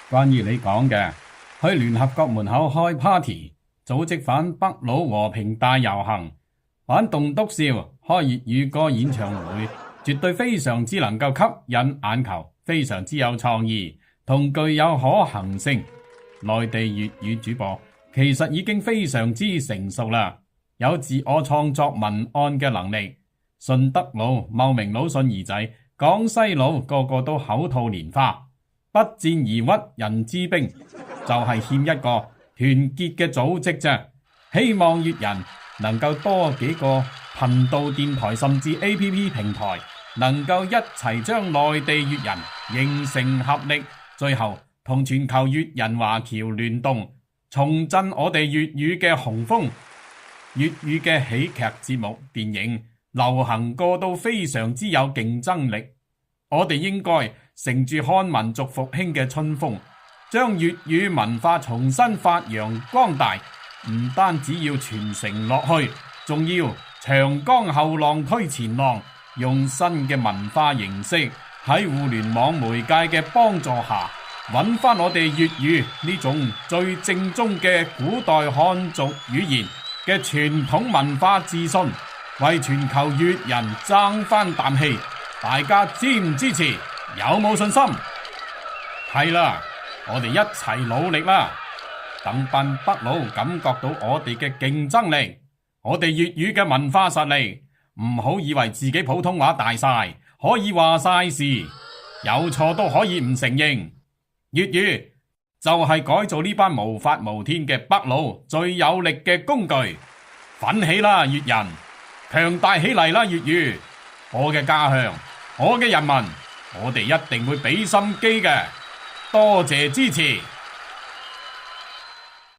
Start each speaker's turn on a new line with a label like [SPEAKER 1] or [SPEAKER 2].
[SPEAKER 1] 關於你講嘅，去聯合國門口開 party，組織反北佬和平大遊行，反棟篤笑，開粵語歌演唱會，絕對非常之能夠吸引眼球，非常之有創意，同具有可行性。內地粵語主播其實已經非常之成熟啦，有自我創作文案嘅能力。順德佬、茂名佬信兒仔、廣西佬個個都口吐蓮花，不戰而屈人之兵，就係欠一個團結嘅組織啫。希望粵人能夠多幾個頻道、電台甚至 APP 平台，能夠一齊將內地粵人形成合力，最後同全球粵人華僑聯動，重振我哋粵語嘅雄風。粵語嘅喜劇節目、電影、流行歌都非常之有競爭力。我哋應該乘住漢民族復興嘅春風，將粵語文化重新發揚光大。唔單止要傳承落去，仲要長江後浪推前浪，用新嘅文化形式喺互聯網媒介嘅幫助下，揾翻我哋粵語呢種最正宗嘅古代漢族語言嘅傳統文化自信，為全球粵人爭翻啖氣。大家支唔支持？有冇信心？係啦，我哋一齊努力啦！等班北佬感覺到我哋嘅競爭力，我哋粵語嘅文化實力，唔好以為自己普通話大晒，可以話晒事，有錯都可以唔承認。粵語就係改造呢班無法無天嘅北佬最有力嘅工具。奮起啦，粵人！強大起嚟啦，粵語！我嘅家鄉，我嘅人民，我哋一定會俾心機嘅。多謝支持。